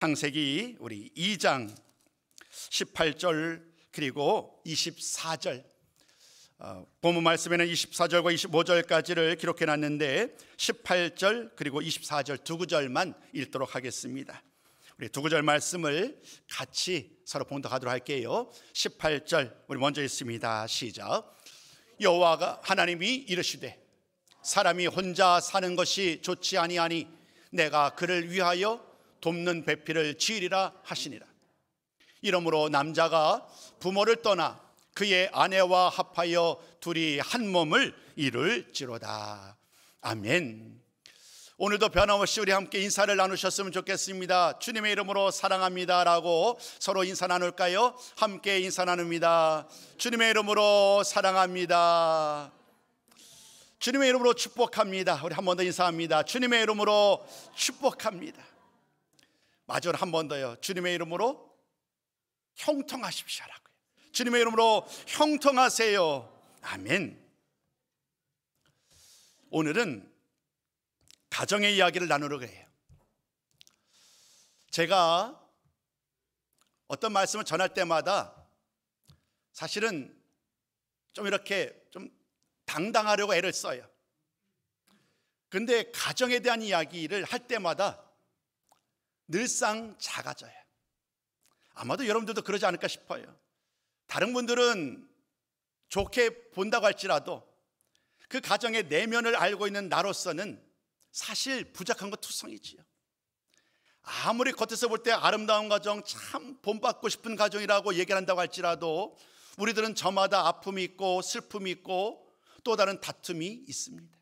창세기 우리 2장 18절 그리고 24절 본문 말씀에는 24절과 25절까지를 기록해 놨는데 18절 그리고 24절 두 구절만 읽도록 하겠습니다. 우리 두 구절 말씀을 같이 서로 봉독하도록 할게요. 18절 우리 먼저 읽습니다. 시작. 여호와가 하나님이 이르시되 사람이 혼자 사는 것이 좋지 아니하니 내가 그를 위하여 돕는 배필을 지으리라 하시니라. 이러므로 남자가 부모를 떠나 그의 아내와 합하여 둘이 한 몸을 이룰지로다. 아멘. 오늘도 변함없이 우리 함께 인사를 나누셨으면 좋겠습니다. 주님의 이름으로 사랑합니다라고 서로 인사 나눌까요? 함께 인사 나눕니다. 주님의 이름으로 사랑합니다. 주님의 이름으로 축복합니다. 우리 한 번 더 인사합니다. 주님의 이름으로 축복합니다. 마지막으로 한 번 더요. 주님의 이름으로 형통하십시오라고요. 주님의 이름으로 형통하세요. 아멘. 오늘은 가정의 이야기를 나누려고 해요. 제가 어떤 말씀을 전할 때마다 사실은 좀 이렇게 좀 당당하려고 애를 써요. 그런데 가정에 대한 이야기를 할 때마다 늘상 작아져요. 아마도 여러분들도 그러지 않을까 싶어요. 다른 분들은 좋게 본다고 할지라도 그 가정의 내면을 알고 있는 나로서는 사실 부족한 것 투성이지요. 아무리 겉에서 볼 때 아름다운 가정, 참 본받고 싶은 가정이라고 얘기를 한다고 할지라도 우리들은 저마다 아픔이 있고 슬픔이 있고 또 다른 다툼이 있습니다.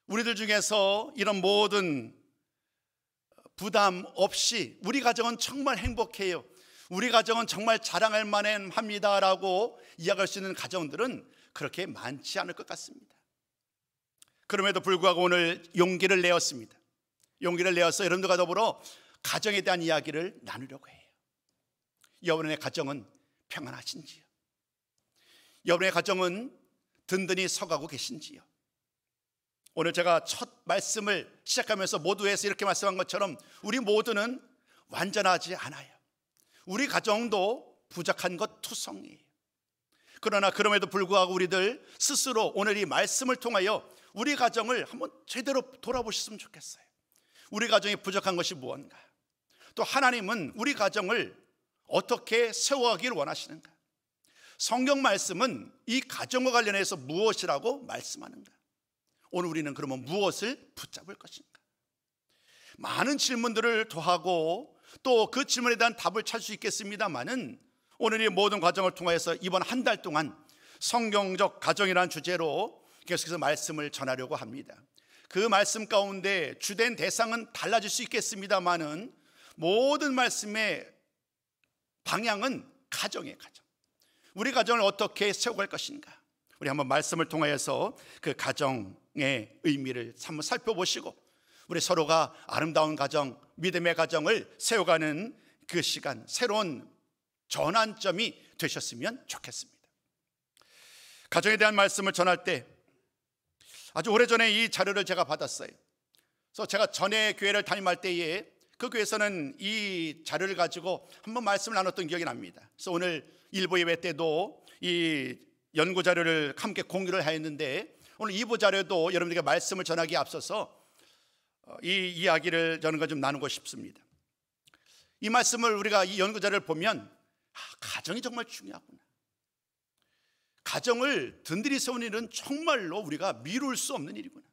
우리들 중에서 이런 모든 부담 없이 우리 가정은 정말 행복해요, 우리 가정은 정말 자랑할 만합니다라고 이야기할 수 있는 가정들은 그렇게 많지 않을 것 같습니다. 그럼에도 불구하고 오늘 용기를 내었습니다. 용기를 내어서 여러분들과 더불어 가정에 대한 이야기를 나누려고 해요. 여러분의 가정은 평안하신지요? 여러분의 가정은 든든히 서가고 계신지요? 오늘 제가 첫 말씀을 시작하면서 모두에서 이렇게 말씀한 것처럼 우리 모두는 완전하지 않아요. 우리 가정도 부족한 것 투성이에요. 그러나 그럼에도 불구하고 우리들 스스로 오늘 이 말씀을 통하여 우리 가정을 한번 제대로 돌아보셨으면 좋겠어요. 우리 가정이 부족한 것이 무언가, 또 하나님은 우리 가정을 어떻게 세워가기를 원하시는가, 성경 말씀은 이 가정과 관련해서 무엇이라고 말씀하는가, 오늘 우리는 그러면 무엇을 붙잡을 것인가. 많은 질문들을 더하고 또 그 질문에 대한 답을 찾을 수 있겠습니다만은 오늘 이 모든 과정을 통해서 이번 한 달 동안 성경적 가정이라는 주제로 계속해서 말씀을 전하려고 합니다. 그 말씀 가운데 주된 대상은 달라질 수 있겠습니다만은 모든 말씀의 방향은 가정이에요. 가정. 우리 가정을 어떻게 세워갈 것인가, 우리 한번 말씀을 통하여서 그 가정의 의미를 한번 살펴보시고 우리 서로가 아름다운 가정, 믿음의 가정을 세워가는 그 시간, 새로운 전환점이 되셨으면 좋겠습니다. 가정에 대한 말씀을 전할 때 아주 오래전에 이 자료를 제가 받았어요. 그래서 제가 전에 교회를 담임할 때에 그 교회에서는 이 자료를 가지고 한번 말씀을 나눴던 기억이 납니다. 그래서 오늘 일부 예배 때도 이 연구 자료를 함께 공유를 하였는데 오늘 2부 자료도 여러분들에게 말씀을 전하기에 앞서서 이 이야기를 저는 좀 나누고 싶습니다. 이 말씀을 우리가 이 연구 자료를 보면 가정이 정말 중요하구나, 가정을 든든히 세우는 일은 정말로 우리가 미룰 수 없는 일이구나,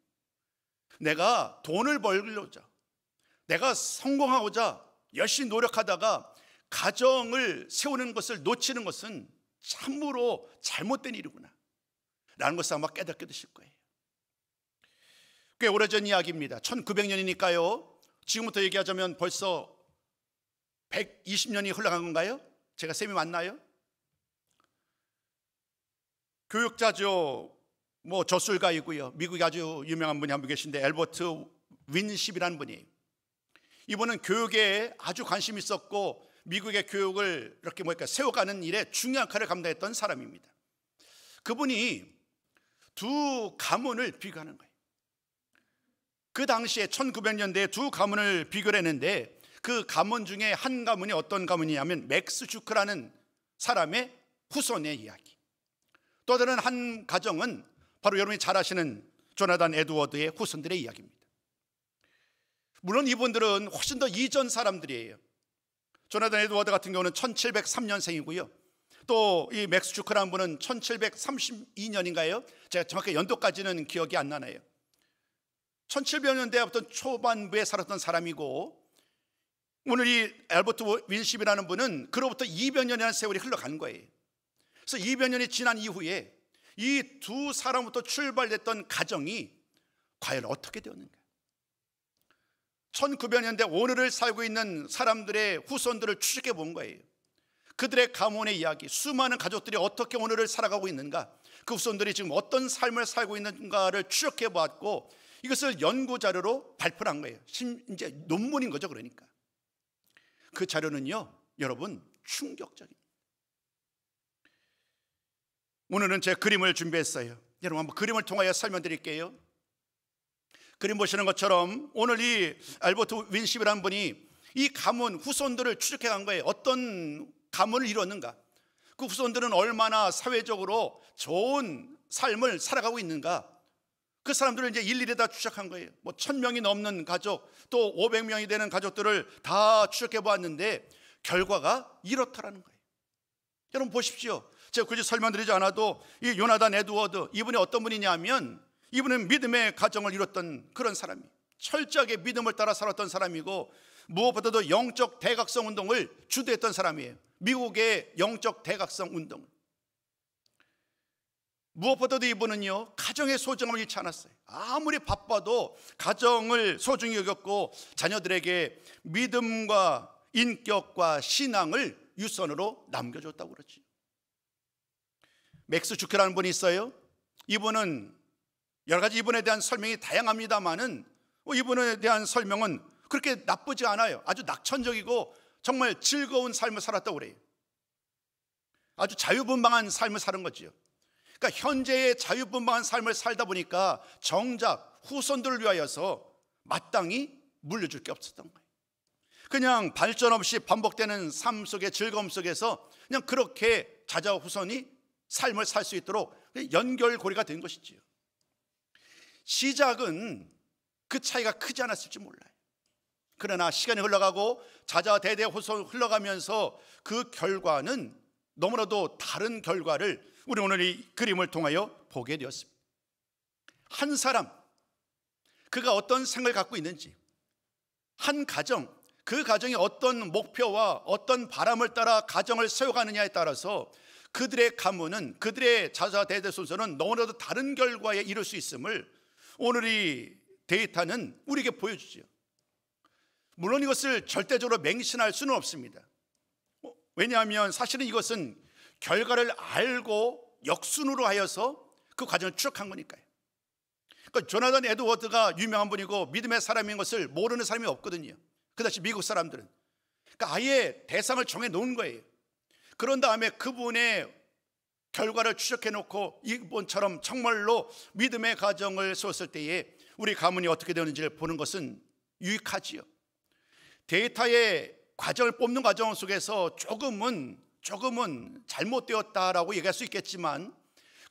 내가 돈을 벌려자, 내가 성공하고자 열심히 노력하다가 가정을 세우는 것을 놓치는 것은 참으로 잘못된 일이구나 라는 것을 아마 깨닫게 되실 거예요. 꽤 오래전 이야기입니다. 1900년이니까요 지금부터 얘기하자면 벌써 120년이 흘러간 건가요? 제가 셈이 맞나요? 교육자죠, 저술가이고요, 미국에 아주 유명한 분이 한 분 계신데 엘버트 윈십이라는 분이에요. 이분은 교육에 아주 관심이 있었고 미국의 교육을 이렇게 세워가는 일에 중요한 역할을 감당했던 사람입니다. 그분이 두 가문을 비교하는 거예요. 그 당시에 1900년대에 두 가문을 비교를 했는데 그 가문 중에 한 가문이 어떤 가문이냐면 맥스 주크라는 사람의 후손의 이야기. 또 다른 한 가정은 바로 여러분이 잘 아시는 조나단 에드워드의 후손들의 이야기입니다. 물론 이분들은 훨씬 더 이전 사람들이에요. 조나단 에드워드 같은 경우는 1703년생이고요. 또 이 맥스 주크라는 분은 1732년인가요? 제가 정확히 연도까지는 기억이 안 나네요. 1700년대부터 초반부에 살았던 사람이고, 오늘 이 앨버트 윈십이라는 분은 그로부터 200년이라는 세월이 흘러간 거예요. 그래서 200년이 지난 이후에 이 두 사람부터 출발됐던 가정이 과연 어떻게 되었는가? 1900년대 오늘을 살고 있는 사람들의 후손들을 추적해 본 거예요. 그들의 가문의 이야기, 수많은 가족들이 어떻게 오늘을 살아가고 있는가, 그 후손들이 지금 어떤 삶을 살고 있는가를 추적해 보았고, 이것을 연구 자료로 발표를 한 거예요. 이제 논문인 거죠. 그러니까 그 자료는요, 여러분, 충격적입니다. 오늘은 제 그림을 준비했어요. 여러분 한번 그림을 통하여 설명드릴게요. 그림 보시는 것처럼 오늘 이 앨버트 윈십이라는 분이 이 가문 후손들을 추적해 간 거예요. 어떤 가문을 이뤘는가, 그 후손들은 얼마나 사회적으로 좋은 삶을 살아가고 있는가, 그 사람들을 이제 일일이 다 추적한 거예요. 뭐 1000명이 넘는 가족, 또 500명이 되는 가족들을 다 추적해 보았는데 결과가 이렇다라는 거예요. 여러분 보십시오. 제가 굳이 설명드리지 않아도 이 요나단 에드워드, 이분이 어떤 분이냐면 이분은 믿음의 가정을 이뤘던 그런 사람이에요. 철저하게 믿음을 따라 살았던 사람이고, 무엇보다도 영적 대각성 운동을 주도했던 사람이에요. 미국의 영적 대각성 운동. 무엇보다도 이분은요, 가정의 소중함을 잃지 않았어요. 아무리 바빠도 가정을 소중히 여겼고 자녀들에게 믿음과 인격과 신앙을 유선으로 남겨줬다고 그러지. 맥스 주크라는 분이 있어요. 이분은 여러 가지 이분에 대한 설명이 다양합니다만은 이분에 대한 설명은 그렇게 나쁘지 않아요. 아주 낙천적이고 정말 즐거운 삶을 살았다고 그래요. 아주 자유분방한 삶을 사는 거지요. 그러니까 현재의 자유분방한 삶을 살다 보니까 정작 후손들을 위하여서 마땅히 물려줄 게 없었던 거예요. 그냥 발전 없이 반복되는 삶 속의 즐거움 속에서 그냥 그렇게 자자와 후손이 삶을 살 수 있도록 연결고리가 된 것이지요. 시작은 그 차이가 크지 않았을지 몰라요. 그러나 시간이 흘러가고 자자 대대 후손 흘러가면서 그 결과는 너무나도 다른 결과를 우리 오늘 이 그림을 통하여 보게 되었습니다. 한 사람, 그가 어떤 생각을 갖고 있는지, 한 가정, 그 가정이 어떤 목표와 어떤 바람을 따라 가정을 세워가느냐에 따라서 그들의 가문은, 그들의 자자 대대 순서는 너무나도 다른 결과에 이룰 수 있음을 오늘 이 데이터는 우리에게 보여주죠. 물론 이것을 절대적으로 맹신할 수는 없습니다. 왜냐하면 사실은 이것은 결과를 알고 역순으로 하여서 그 과정을 추적한 거니까요. 그러니까 조나단 에드워드가 유명한 분이고 믿음의 사람인 것을 모르는 사람이 없거든요. 그다시 미국 사람들은. 그러니까 아예 대상을 정해 놓은 거예요. 그런 다음에 그분의 결과를 추적해 놓고 이분처럼 정말로 믿음의 가정을 세웠을 때에 우리 가문이 어떻게 되는지를 보는 것은 유익하지요. 데이터의 과정을 뽑는 과정 속에서 조금은 잘못되었다라고 얘기할 수 있겠지만,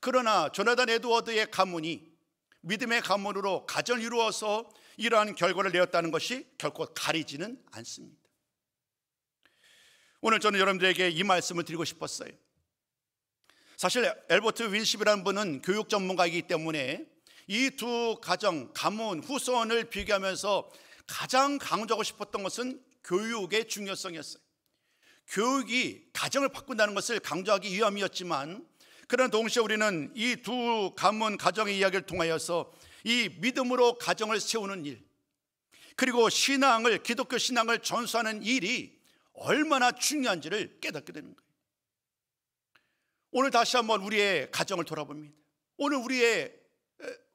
그러나 조나단 에드워드의 가문이 믿음의 가문으로 가정을 이루어서 이러한 결과를 내었다는 것이 결코 가리지는 않습니다. 오늘 저는 여러분들에게 이 말씀을 드리고 싶었어요. 사실 앨버트 윈십이라는 분은 교육 전문가이기 때문에 이 두 가정, 가문, 후손을 비교하면서 가장 강조하고 싶었던 것은 교육의 중요성이었어요. 교육이 가정을 바꾼다는 것을 강조하기 위함이었지만, 그러나 동시에 우리는 이 두 가문 가정의 이야기를 통하여서 이 믿음으로 가정을 세우는 일, 그리고 신앙을, 기독교 신앙을 전수하는 일이 얼마나 중요한지를 깨닫게 되는 거예요. 오늘 다시 한번 우리의 가정을 돌아봅니다. 오늘 우리의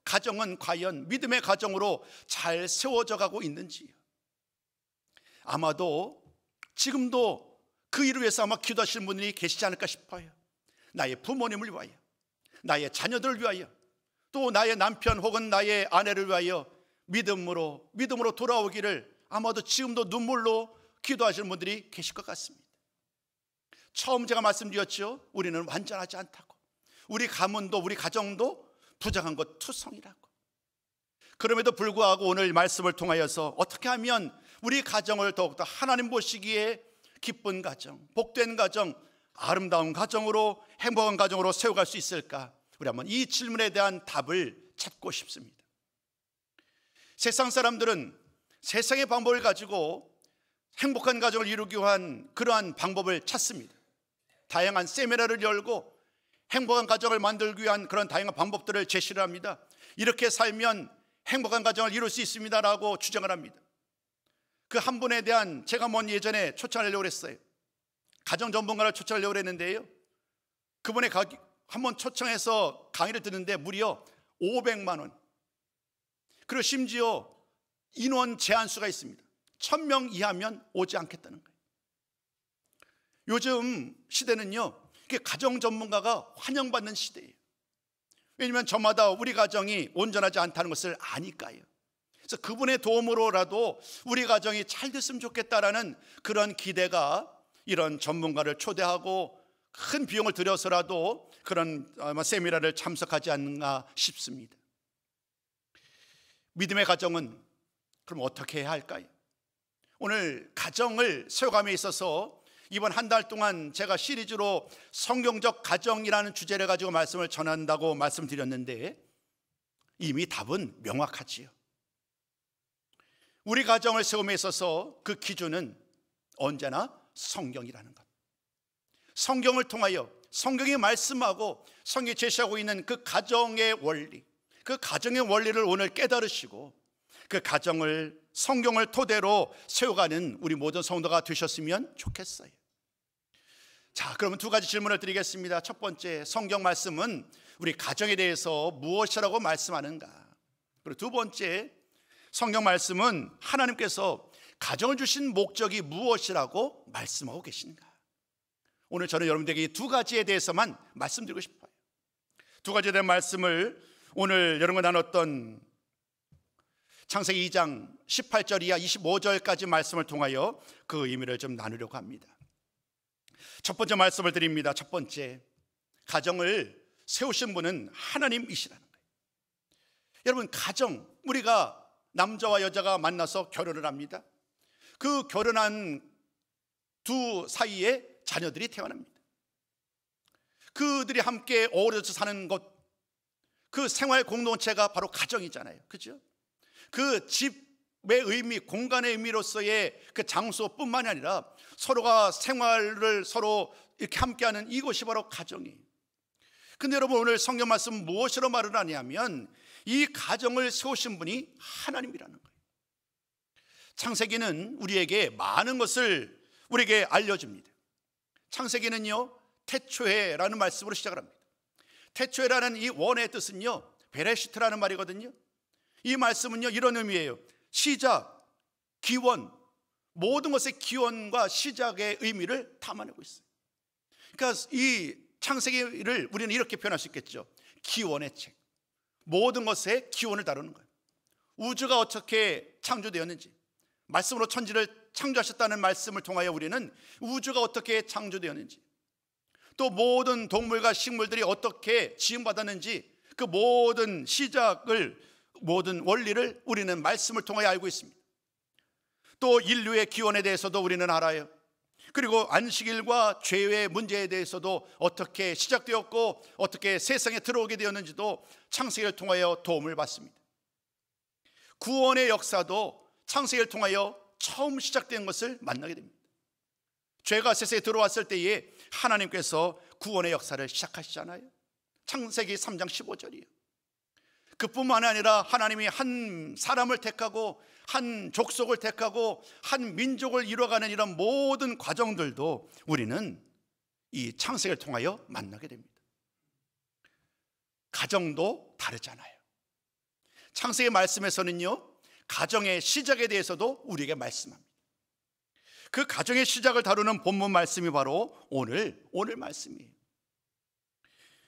가정은 과연 믿음의 가정으로 잘 세워져 가고 있는지요. 아마도 지금도 그 일을 위해서 아마 기도하시는 분들이 계시지 않을까 싶어요. 나의 부모님을 위하여, 나의 자녀들을 위하여, 또 나의 남편 혹은 나의 아내를 위하여 믿음으로 돌아오기를 아마도 지금도 눈물로 기도하시는 분들이 계실 것 같습니다. 처음 제가 말씀드렸죠. 우리는 완전하지 않다고. 우리 가문도 우리 가정도 부정한 것 투성이라고. 그럼에도 불구하고 오늘 말씀을 통하여서 어떻게 하면 우리 가정을 더욱더 하나님 보시기에 기쁜 가정, 복된 가정, 아름다운 가정으로, 행복한 가정으로 세워갈 수 있을까? 우리 한번 이 질문에 대한 답을 찾고 싶습니다. 세상 사람들은 세상의 방법을 가지고 행복한 가정을 이루기 위한 그러한 방법을 찾습니다. 다양한 세미나를 열고 행복한 가정을 만들기 위한 그런 다양한 방법들을 제시를 합니다. 이렇게 살면 행복한 가정을 이룰 수 있습니다라고 주장을 합니다. 그 한 분에 대한 제가 예전에 초청하려고 했어요. 가정 전문가를 초청하려고 했는데요, 그분의 한번 초청해서 강의를 듣는데 무려 500만 원, 그리고 심지어 인원 제한수가 있습니다. 1000명 이하면 오지 않겠다는 거예요. 요즘 시대는요, 가정 전문가가 환영받는 시대예요. 왜냐하면 저마다 우리 가정이 온전하지 않다는 것을 아니까요. 그래서 그분의 도움으로라도 우리 가정이 잘 됐으면 좋겠다라는 그런 기대가 이런 전문가를 초대하고 큰 비용을 들여서라도 그런 세미나를 참석하지 않나 싶습니다. 믿음의 가정은 그럼 어떻게 해야 할까요? 오늘 가정을 세워감에 있어서 이번 한 달 동안 제가 시리즈로 성경적 가정이라는 주제를 가지고 말씀을 전한다고 말씀드렸는데 이미 답은 명확하지요. 우리 가정을 세움에 있어서 그 기준은 언제나 성경이라는 것. 성경을 통하여 성경이 말씀하고 성경이 제시하고 있는 그 가정의 원리, 그 가정의 원리를 오늘 깨달으시고 그 가정을 성경을 토대로 세워가는 우리 모든 성도가 되셨으면 좋겠어요. 자, 그러면 두 가지 질문을 드리겠습니다. 첫 번째, 성경 말씀은 우리 가정에 대해서 무엇이라고 말씀하는가? 그리고 두 번째, 성경 말씀은 하나님께서 가정을 주신 목적이 무엇이라고 말씀하고 계신가? 오늘 저는 여러분들에게 이 두 가지에 대해서만 말씀드리고 싶어요. 두 가지에 대한 말씀을 오늘 여러분과 나눴던 창세기 2장 18절 이하 25절까지 말씀을 통하여 그 의미를 좀 나누려고 합니다. 첫 번째 말씀을 드립니다. 첫 번째, 가정을 세우신 분은 하나님이시라는 거예요. 여러분, 가정, 우리가 남자와 여자가 만나서 결혼을 합니다. 그 결혼한 두 사이에 자녀들이 태어납니다. 그들이 함께 어우러져 사는 것, 그 생활 공동체가 바로 가정이잖아요. 그죠? 그 집의 의미, 공간의 의미로서의 그 장소뿐만이 아니라 서로가 생활을 서로 이렇게 함께하는 이곳이 바로 가정이에요. 근데 여러분, 오늘 성경 말씀 무엇으로 말을 하냐면 이 가정을 세우신 분이 하나님이라는 거예요. 창세기는 우리에게 많은 것을 우리에게 알려줍니다. 창세기는요, 태초에라는 말씀으로 시작을 합니다. 태초에라는 이 원의 뜻은요, 베레시트라는 말이거든요. 이 말씀은요, 이런 의미예요. 시작, 기원, 모든 것의 기원과 시작의 의미를 담아내고 있어요. 그러니까 이 창세기를 우리는 이렇게 표현할 수 있겠죠. 기원의 책, 모든 것의 기원을 다루는 거예요. 우주가 어떻게 창조되었는지, 말씀으로 천지를 창조하셨다는 말씀을 통하여 우리는 우주가 어떻게 창조되었는지, 또 모든 동물과 식물들이 어떻게 지음받았는지 그 모든 시작을, 모든 원리를 우리는 말씀을 통하여 알고 있습니다. 또 인류의 기원에 대해서도 우리는 알아요. 그리고 안식일과 죄의 문제에 대해서도 어떻게 시작되었고 어떻게 세상에 들어오게 되었는지도 창세기를 통하여 도움을 받습니다. 구원의 역사도 창세기를 통하여 처음 시작된 것을 만나게 됩니다. 죄가 세상에 들어왔을 때에 하나님께서 구원의 역사를 시작하시잖아요. 창세기 3장 15절이에요. 그뿐만 아니라 하나님이 한 사람을 택하고 한 족속을 택하고 한 민족을 이루어가는 이런 모든 과정들도 우리는 이 창세기를 통하여 만나게 됩니다. 가정도 다르잖아요. 창세기 말씀에서는요, 가정의 시작에 대해서도 우리에게 말씀합니다. 그 가정의 시작을 다루는 본문 말씀이 바로 오늘 말씀이에요.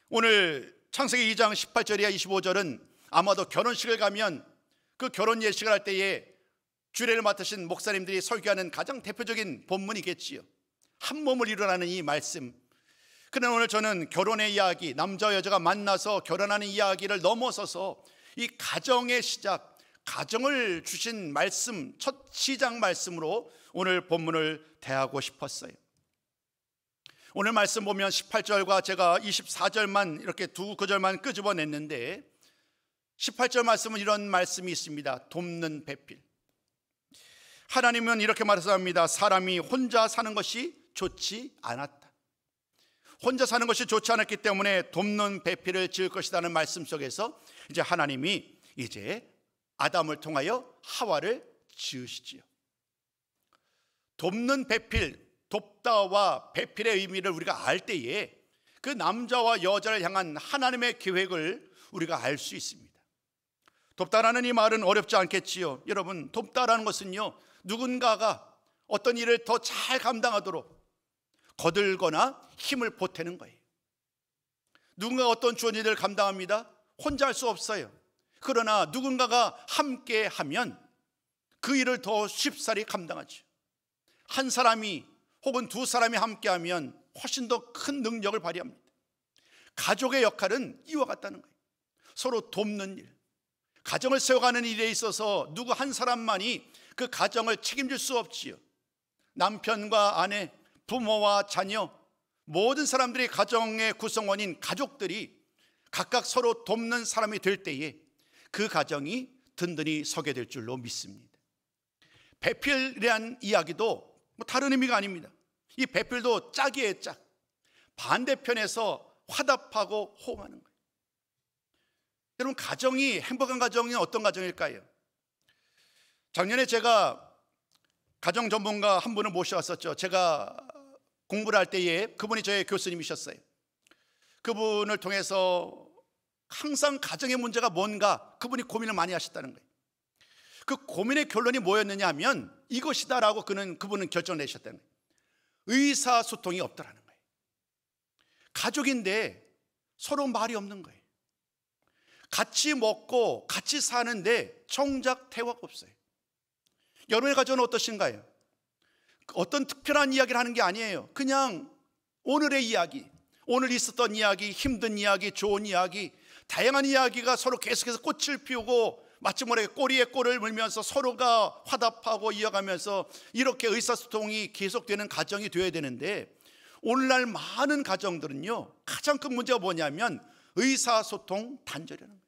오늘 창세기 2장 18절이야 25절은 아마도 결혼식을 가면 그 결혼 예식을 할 때에 주례를 맡으신 목사님들이 설교하는 가장 대표적인 본문이겠지요. 한 몸을 이루라는 이 말씀. 그러나 오늘 저는 결혼의 이야기, 남자와 여자가 만나서 결혼하는 이야기를 넘어서서 이 가정의 시작, 가정을 주신 말씀, 첫 시작 말씀으로 오늘 본문을 대하고 싶었어요. 오늘 말씀 보면 18절과 제가 24절만 이렇게 두 구절만 끄집어냈는데, 18절 말씀은 이런 말씀이 있습니다. 돕는 배필. 하나님은 이렇게 말씀합니다. 사람이 혼자 사는 것이 좋지 않았다. 혼자 사는 것이 좋지 않았기 때문에 돕는 배필을 지을 것이라는 말씀 속에서 이제 하나님이 이제 아담을 통하여 하와를 지으시지요. 돕는 배필, 돕다와 배필의 의미를 우리가 알 때에 그 남자와 여자를 향한 하나님의 계획을 우리가 알 수 있습니다. 돕다라는 이 말은 어렵지 않겠지요. 여러분, 돕다라는 것은요, 누군가가 어떤 일을 더 잘 감당하도록 거들거나 힘을 보태는 거예요. 누군가가 어떤 주어진 일을 감당합니다. 혼자 할 수 없어요. 그러나 누군가가 함께 하면 그 일을 더 쉽사리 감당하죠. 한 사람이 혹은 두 사람이 함께 하면 훨씬 더 큰 능력을 발휘합니다. 가족의 역할은 이와 같다는 거예요. 서로 돕는 일. 가정을 세워가는 일에 있어서 누구 한 사람만이 그 가정을 책임질 수 없지요. 남편과 아내, 부모와 자녀, 모든 사람들이 가정의 구성원인 가족들이 각각 서로 돕는 사람이 될 때에 그 가정이 든든히 서게 될 줄로 믿습니다. 배필이란 이야기도 다른 의미가 아닙니다. 이 배필도 짝이에요, 짝. 반대편에서 화답하고 호응하는 거예요. 여러분, 가정이 행복한 가정이 어떤 가정일까요? 작년에 제가 가정 전문가 한 분을 모셔왔었죠. 제가 공부를 할 때에 그분이 저의 교수님이셨어요. 그분을 통해서 항상 가정의 문제가 뭔가 그분이 고민을 많이 하셨다는 거예요. 그 고민의 결론이 뭐였느냐 하면 이것이다라고 그분은 결정을 내셨다는 거예요. 의사소통이 없더라는 거예요. 가족인데 서로 말이 없는 거예요. 같이 먹고 같이 사는데 정작 대화가 없어요. 여러분의 가정은 어떠신가요? 어떤 특별한 이야기를 하는 게 아니에요. 그냥 오늘의 이야기, 오늘 있었던 이야기, 힘든 이야기, 좋은 이야기, 다양한 이야기가 서로 계속해서 꽃을 피우고 마치 모르게 꼬리에 꼬리를 물면서 서로가 화답하고 이어가면서 이렇게 의사소통이 계속되는 가정이 되어야 되는데, 오늘날 많은 가정들은요, 가장 큰 문제가 뭐냐면 의사소통 단절이라는 거예요.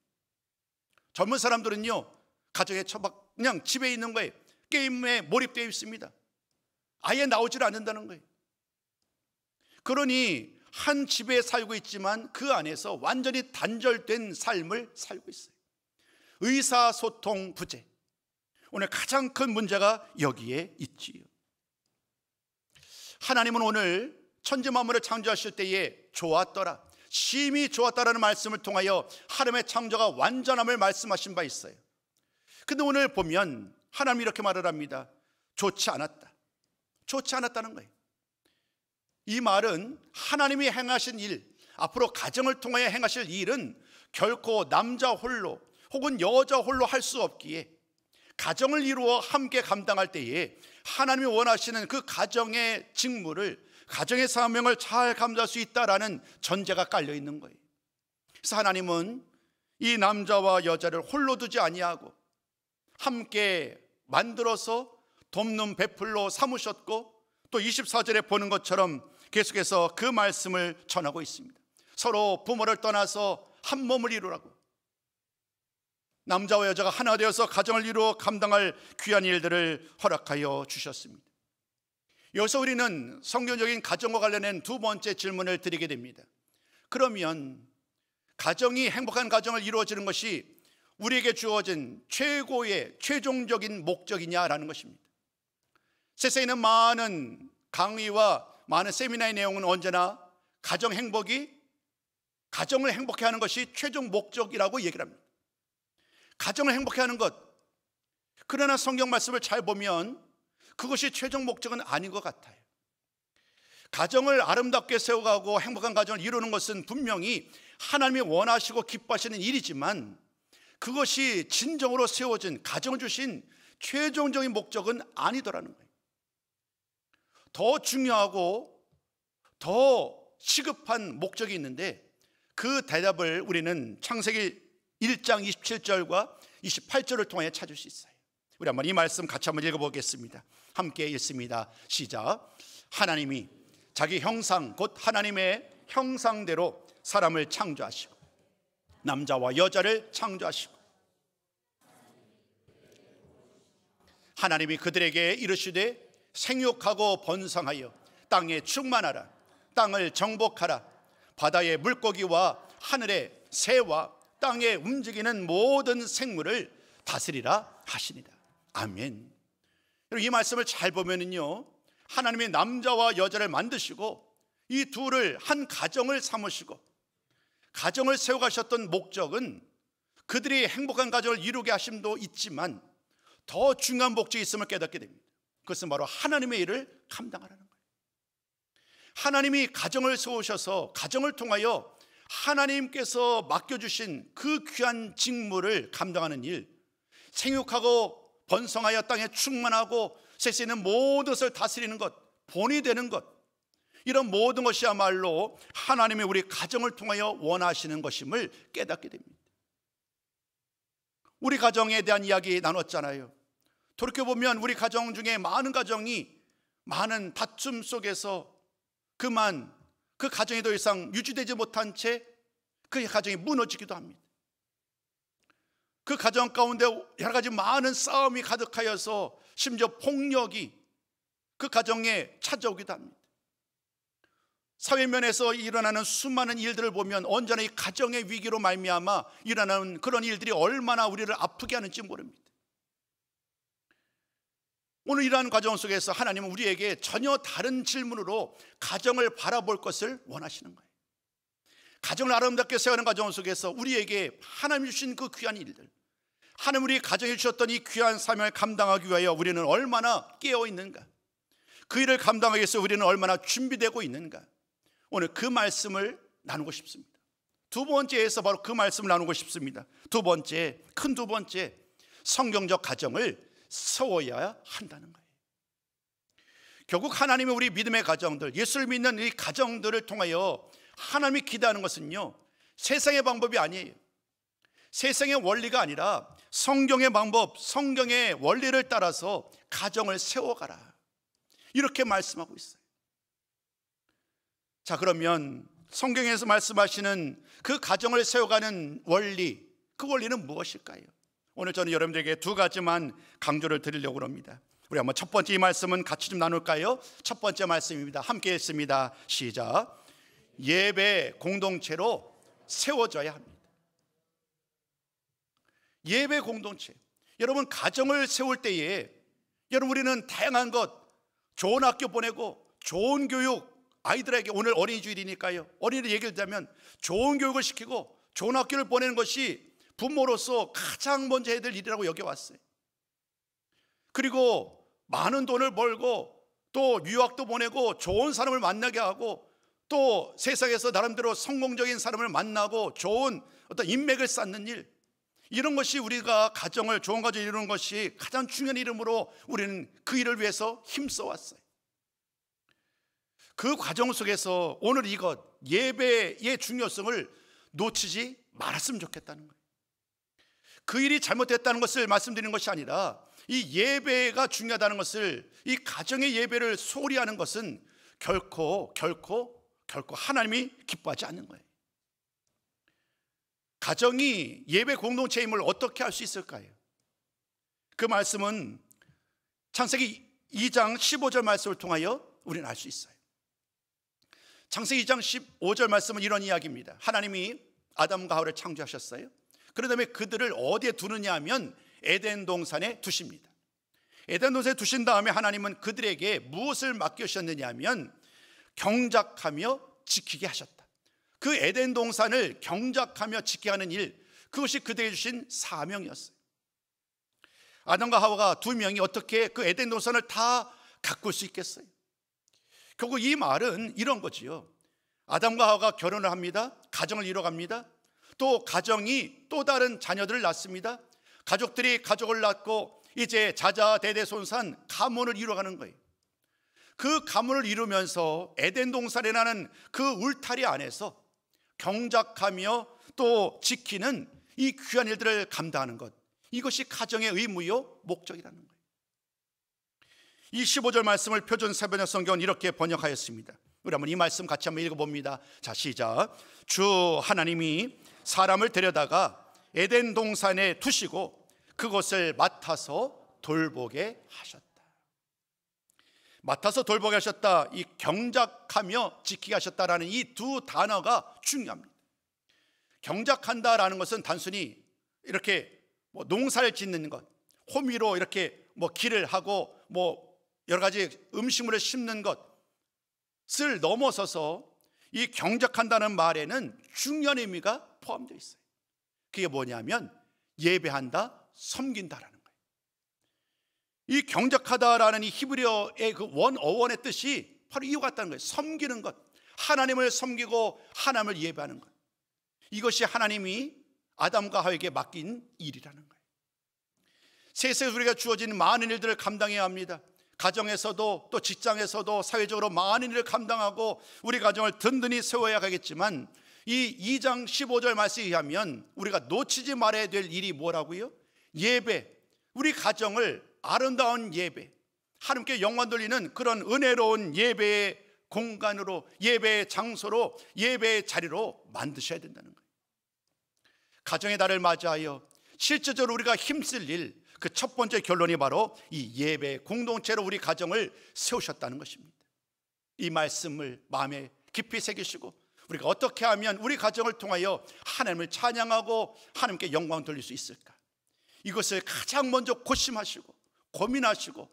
젊은 사람들은요, 가정에 처박 그냥 집에 있는 거예요. 게임에 몰입되어 있습니다. 아예 나오질 않는다는 거예요. 그러니 한 집에 살고 있지만 그 안에서 완전히 단절된 삶을 살고 있어요. 의사소통 부재. 오늘 가장 큰 문제가 여기에 있지요. 하나님은 오늘 천지 만물을 창조하실 때에 좋았더라, 심히 좋았다라는 말씀을 통하여 하나님의 창조가 완전함을 말씀하신 바 있어요. 근데 오늘 보면 하나님이 이렇게 말을 합니다. 좋지 않았다. 좋지 않았다는 거예요. 이 말은 하나님이 행하신 일, 앞으로 가정을 통하여 행하실 일은 결코 남자 홀로 혹은 여자 홀로 할 수 없기에 가정을 이루어 함께 감당할 때에 하나님이 원하시는 그 가정의 직무를, 가정의 사명을 잘 감당할 수 있다라는 전제가 깔려 있는 거예요. 그래서 하나님은 이 남자와 여자를 홀로 두지 아니하고 함께 만들어서 돕는 배필로 삼으셨고, 또 24절에 보는 것처럼 계속해서 그 말씀을 전하고 있습니다. 서로 부모를 떠나서 한 몸을 이루라고, 남자와 여자가 하나 되어서 가정을 이루어 감당할 귀한 일들을 허락하여 주셨습니다. 여기서 우리는 성경적인 가정과 관련된 두 번째 질문을 드리게 됩니다. 그러면 가정이 행복한 가정을 이루어지는 것이 우리에게 주어진 최고의 최종적인 목적이냐라는 것입니다. 세상에 있는 많은 강의와 많은 세미나의 내용은 언제나 가정 행복이, 가정을 행복해 하는 것이 최종 목적이라고 얘기를 합니다. 가정을 행복해 하는 것. 그러나 성경 말씀을 잘 보면 그것이 최종 목적은 아닌 것 같아요. 가정을 아름답게 세워가고 행복한 가정을 이루는 것은 분명히 하나님이 원하시고 기뻐하시는 일이지만, 그것이 진정으로 세워진 가정을 주신 최종적인 목적은 아니더라는 거예요. 더 중요하고 더 시급한 목적이 있는데 그 대답을 우리는 창세기 1장 27절과 28절을 통해 찾을 수 있어요. 우리 한번 이 말씀 같이 한번 읽어보겠습니다. 함께 읽습니다. 시작. 하나님이 자기 형상 곧 하나님의 형상대로 사람을 창조하시고 남자와 여자를 창조하시고 하나님이 그들에게 이르시되 생육하고 번성하여 땅에 충만하라. 땅을 정복하라. 바다의 물고기와 하늘의 새와 땅에 움직이는 모든 생물을 다스리라 하시니라. 아멘. 이 말씀을 잘 보면은요, 하나님이 남자와 여자를 만드시고 이 둘을 한 가정을 삼으시고 가정을 세워가셨던 목적은 그들이 행복한 가정을 이루게 하심도 있지만 더 중요한 목적이 있음을 깨닫게 됩니다. 그것은 바로 하나님의 일을 감당하라는 거예요. 하나님이 가정을 세우셔서 가정을 통하여 하나님께서 맡겨주신 그 귀한 직무를 감당하는 일, 생육하고 번성하여 땅에 충만하고 세상에 있는 모든 것을 다스리는 것, 본이 되는 것, 이런 모든 것이야말로 하나님이 우리 가정을 통하여 원하시는 것임을 깨닫게 됩니다. 우리 가정에 대한 이야기 나눴잖아요. 돌이켜보면 우리 가정 중에 많은 가정이 많은 다툼 속에서 그만 그 가정이 더 이상 유지되지 못한 채 그 가정이 무너지기도 합니다. 그 가정 가운데 여러 가지 많은 싸움이 가득하여서 심지어 폭력이 그 가정에 찾아오기도 합니다. 사회면에서 일어나는 수많은 일들을 보면 언제나 이 가정의 위기로 말미암아 일어나는 그런 일들이 얼마나 우리를 아프게 하는지 모릅니다. 오늘 이러한 과정 속에서 하나님은 우리에게 전혀 다른 질문으로 가정을 바라볼 것을 원하시는 거예요. 가정을 아름답게 세우는 과정 속에서 우리에게 하나님이 주신 그 귀한 일들, 하나님 우리 가정에 주셨던 이 귀한 사명을 감당하기 위하여 우리는 얼마나 깨어 있는가, 그 일을 감당하기 위해서 우리는 얼마나 준비되고 있는가, 오늘 그 말씀을 나누고 싶습니다. 두 번째에서 바로 그 말씀을 나누고 싶습니다. 두 번째, 큰 두 번째, 성경적 가정을 세워야 한다는 거예요. 결국 하나님이 우리 믿음의 가정들, 예수를 믿는 이 가정들을 통하여 하나님이 기대하는 것은요, 세상의 방법이 아니에요. 세상의 원리가 아니라 성경의 방법, 성경의 원리를 따라서 가정을 세워가라, 이렇게 말씀하고 있어요. 자, 그러면 성경에서 말씀하시는 그 가정을 세워가는 원리, 그 원리는 무엇일까요? 오늘 저는 여러분들에게 두 가지만 강조를 드리려고 합니다. 우리 한번 첫 번째 이 말씀은 같이 좀 나눌까요? 첫 번째 말씀입니다. 함께 읽습니다. 시작. 예배 공동체로 세워져야 합니다. 예배 공동체. 여러분, 가정을 세울 때에 여러분 우리는 다양한 것, 좋은 학교 보내고 좋은 교육, 아이들에게, 오늘 어린이 주일이니까요, 어린이들 얘기를 듣자면 좋은 교육을 시키고 좋은 학교를 보내는 것이 부모로서 가장 먼저 해야 될 일이라고 여겨왔어요. 그리고 많은 돈을 벌고 또 유학도 보내고 좋은 사람을 만나게 하고 또 세상에서 나름대로 성공적인 사람을 만나고 좋은 어떤 인맥을 쌓는 일, 이런 것이 우리가 가정을, 좋은 가정을 이루는 것이 가장 중요한 이름으로 우리는 그 일을 위해서 힘써 왔어요. 그 과정 속에서 오늘 이것, 예배의 중요성을 놓치지 말았으면 좋겠다는 거예요. 그 일이 잘못됐다는 것을 말씀드리는 것이 아니라 이 예배가 중요하다는 것을, 이 가정의 예배를 소홀히 하는 것은 결코 하나님이 기뻐하지 않는 거예요. 가정이 예배 공동체임을 어떻게 할 수 있을까요? 그 말씀은 창세기 2장 15절 말씀을 통하여 우리는 알 수 있어요. 창세기 2장 15절 말씀은 이런 이야기입니다. 하나님이 아담과 하와를 창조하셨어요. 그런 다음에 그들을 어디에 두느냐 하면 에덴 동산에 두십니다. 에덴 동산에 두신 다음에 하나님은 그들에게 무엇을 맡기셨느냐 하면 경작하며 지키게 하셨다. 그 에덴 동산을 경작하며 지키게 하는 일, 그것이 그들에게 주신 사명이었어요. 아담과 하와가 두 명이 어떻게 그 에덴 동산을 다 가꿀 수 있겠어요? 결국 이 말은 이런 거지요. 아담과 하와가 결혼을 합니다. 가정을 이뤄갑니다. 또 가정이 또 다른 자녀들을 낳습니다. 가족들이 가족을 낳고 이제 자자대대손산 가문을 이루어가는 거예요. 그 가문을 이루면서 에덴 동산이라는 그 울타리 안에서 경작하며 또 지키는 이 귀한 일들을 감당하는 것, 이것이 가정의 의무요 목적이라는 거예요. 이 15절 말씀을 표준 세번역 성경은 이렇게 번역하였습니다. 우리 한번 이 말씀 같이 한번 읽어봅니다. 자, 시작. 주 하나님이 사람을 데려다가 에덴 동산에 두시고 그곳을 맡아서 돌보게 하셨다. 맡아서 돌보게 하셨다, 이 경작하며 지키게 하셨다라는 이 두 단어가 중요합니다. 경작한다라는 것은 단순히 이렇게 농사를 짓는 것, 호미로 이렇게 길을 하고 여러 가지 음식물을 심는 것을 넘어서서 이 경작한다는 말에는 중요한 의미가 포함되어 있어요. 그게 뭐냐면 예배한다, 섬긴다라는 거예요. 이 경작하다라는 이 히브리어의 그 원어원의 뜻이 바로 이와 같다는 거예요. 섬기는 것, 하나님을 섬기고 하나님을 예배하는 것, 이것이 하나님이 아담과 하와에게 맡긴 일이라는 거예요. 세상에 우리가 주어진 많은 일들을 감당해야 합니다. 가정에서도 또 직장에서도 사회적으로 많은 일을 감당하고 우리 가정을 든든히 세워야 하겠지만, 이 2장 15절 말씀에 의하면 우리가 놓치지 말아야 될 일이 뭐라고요? 예배, 우리 가정을 아름다운 예배, 하나님께 영광 돌리는 그런 은혜로운 예배의 공간으로, 예배의 장소로, 예배의 자리로 만드셔야 된다는 거예요. 가정의 달을 맞이하여 실제적으로 우리가 힘쓸 일, 그 첫 번째 결론이 바로 이 예배 공동체로 우리 가정을 세우셨다는 것입니다. 이 말씀을 마음에 깊이 새기시고 우리가 어떻게 하면 우리 가정을 통하여 하나님을 찬양하고 하나님께 영광 돌릴 수 있을까, 이것을 가장 먼저 고심하시고 고민하시고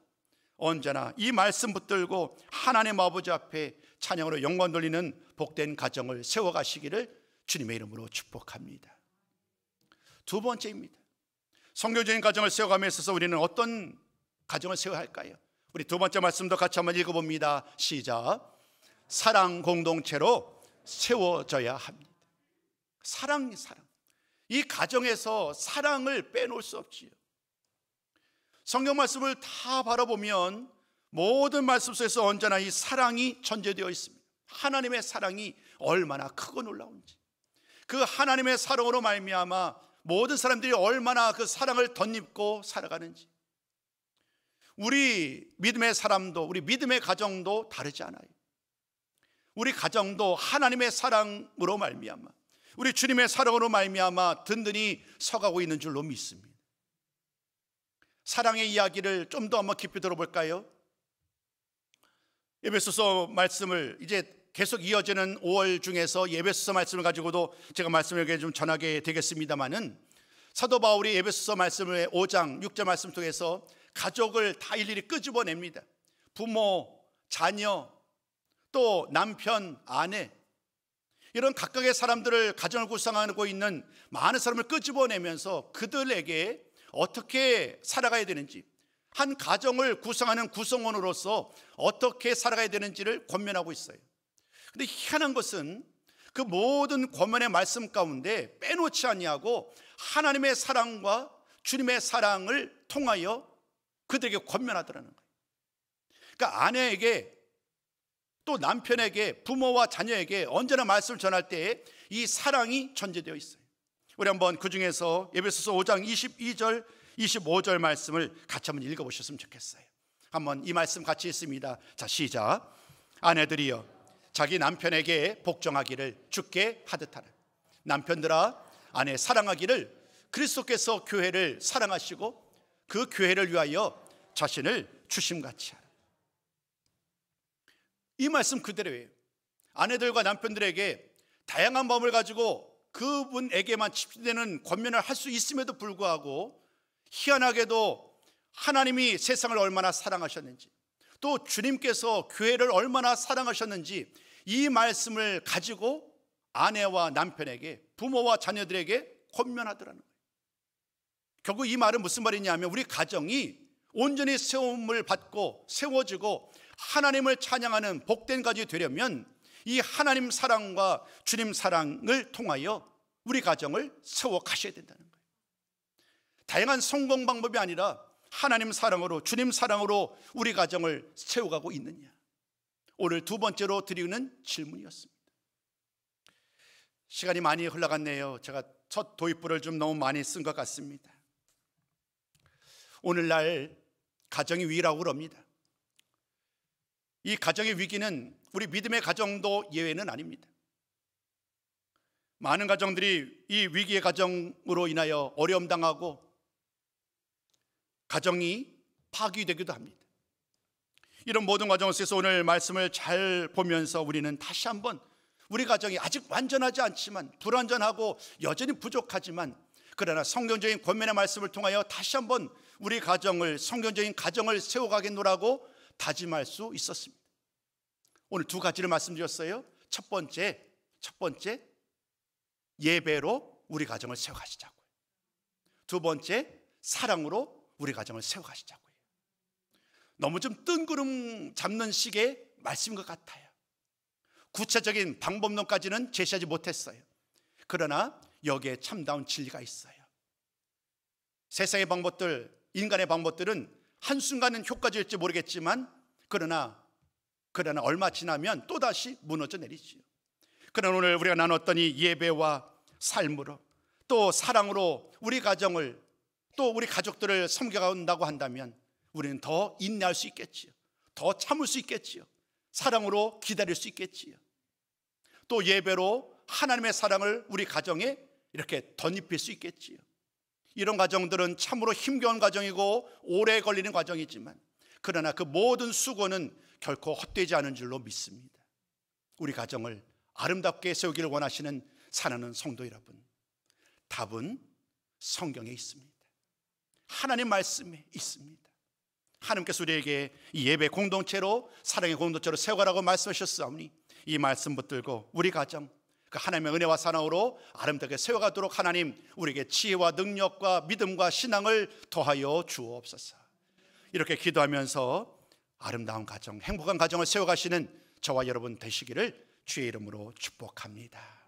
언제나 이 말씀 붙들고 하나님 아버지 앞에 찬양으로 영광 돌리는 복된 가정을 세워가시기를 주님의 이름으로 축복합니다. 두 번째입니다. 성교적인 가정을 세워감에 있어서 우리는 어떤 가정을 세워야 할까요? 우리 두 번째 말씀도 같이 한번 읽어봅니다. 시작. 사랑 공동체로 세워져야 합니다. 사랑. 이 가정에서 사랑을 빼놓을 수 없지요. 성경 말씀을 다 바라보면 모든 말씀 속에서 언제나 이 사랑이 전제되어 있습니다. 하나님의 사랑이 얼마나 크고 놀라운지, 그 하나님의 사랑으로 말미암아 모든 사람들이 얼마나 그 사랑을 덧입고 살아가는지, 우리 믿음의 사람도, 우리 믿음의 가정도 다르지 않아요. 우리 가정도 하나님의 사랑으로 말미암아, 우리 주님의 사랑으로 말미암아 든든히 서가고 있는 줄로 믿습니다. 사랑의 이야기를 좀 더 한번 깊이 들어볼까요? 에베소서 말씀을 이제 계속 이어지는 5월 중에서 에베소서 말씀을 가지고도 제가 말씀을 좀 전하게 되겠습니다마는, 사도 바울이 에베소서 말씀을 5장 6절 말씀 통해서 가족을 다 일일이 끄집어냅니다. 부모, 자녀, 또 남편, 아내, 이런 각각의 사람들을, 가정을 구성하고 있는 많은 사람을 끄집어내면서 그들에게 어떻게 살아가야 되는지, 한 가정을 구성하는 구성원으로서 어떻게 살아가야 되는지를 권면하고 있어요. 근데 희한한 것은 그 모든 권면의 말씀 가운데 빼놓지 아니하고 하나님의 사랑과 주님의 사랑을 통하여 그들에게 권면하더라는 거예요. 그러니까 아내에게, 또 남편에게, 부모와 자녀에게 언제나 말씀을 전할 때에 이 사랑이 전제되어 있어요. 우리 한번 그 중에서 에베소서 5장 22절 25절 말씀을 같이 한번 읽어보셨으면 좋겠어요. 한번 이 말씀 같이 읽습니다. 자, 시작. 아내들이여 자기 남편에게 복종하기를 주께 하듯하라. 남편들아 아내 사랑하기를 그리스도께서 교회를 사랑하시고 그 교회를 위하여 자신을 주심같이 하라. 이 말씀 그대로예요. 아내들과 남편들에게 다양한 마음을 가지고 그분에게만 집중되는 권면을 할 수 있음에도 불구하고, 희한하게도 하나님이 세상을 얼마나 사랑하셨는지, 또 주님께서 교회를 얼마나 사랑하셨는지 이 말씀을 가지고 아내와 남편에게, 부모와 자녀들에게 권면하더라는 거예요. 결국 이 말은 무슨 말이냐면, 우리 가정이 온전히 세움을 받고 세워지고 하나님을 찬양하는 복된 가정이 되려면 이 하나님 사랑과 주님 사랑을 통하여 우리 가정을 세워 가셔야 된다는 거예요. 다양한 성공 방법이 아니라 하나님 사랑으로, 주님 사랑으로 우리 가정을 세워가고 있느냐. 오늘 두 번째로 드리는 질문이었습니다. 시간이 많이 흘러갔네요. 제가 첫 도입부를 좀 너무 많이 쓴 것 같습니다. 오늘날 가정이 위기라고 그럽니다. 이 가정의 위기는 우리 믿음의 가정도 예외는 아닙니다. 많은 가정들이 이 위기의 가정으로 인하여 어려움 당하고 가정이 파괴되기도 합니다. 이런 모든 과정 속에서 오늘 말씀을 잘 보면서 우리는 다시 한번 우리 가정이 아직 완전하지 않지만, 불완전하고 여전히 부족하지만, 그러나 성경적인 권면의 말씀을 통하여 다시 한번 우리 가정을, 성경적인 가정을 세워가겠노라고 다짐할 수 있었습니다. 오늘 두 가지를 말씀드렸어요. 첫 번째 예배로 우리 가정을 세워가시자고요. 두 번째, 사랑으로 우리 가정을 세워가시자고요. 너무 좀 뜬구름 잡는 식의 말씀인 것 같아요. 구체적인 방법론까지는 제시하지 못했어요. 그러나 여기에 참다운 진리가 있어요. 세상의 방법들, 인간의 방법들은 한순간은 효과적일지 모르겠지만 그러나 얼마 지나면 또다시 무너져 내리지요. 그러나 오늘 우리가 나눴던 이 예배와 삶으로, 또 사랑으로 우리 가정을, 또 우리 가족들을 섬겨간다고 한다면 우리는 더 인내할 수 있겠지요. 더 참을 수 있겠지요. 사랑으로 기다릴 수 있겠지요. 또 예배로 하나님의 사랑을 우리 가정에 이렇게 덧입힐 수 있겠지요. 이런 과정들은 참으로 힘겨운 과정이고 오래 걸리는 과정이지만, 그러나 그 모든 수고는 결코 헛되지 않은 줄로 믿습니다. 우리 가정을 아름답게 세우기를 원하시는 사랑하는 성도 여러분, 답은 성경에 있습니다. 하나님 말씀에 있습니다. 하나님께서 우리에게 이 예배 공동체로, 사랑의 공동체로 세워가라고 말씀하셨사오니 이 말씀 붙들고 우리 가정, 그 하나님의 은혜와 사랑으로 아름답게 세워가도록 하나님 우리에게 지혜와 능력과 믿음과 신앙을 더하여 주옵소서. 이렇게 기도하면서 아름다운 가정, 행복한 가정을 세워가시는 저와 여러분 되시기를 주의 이름으로 축복합니다.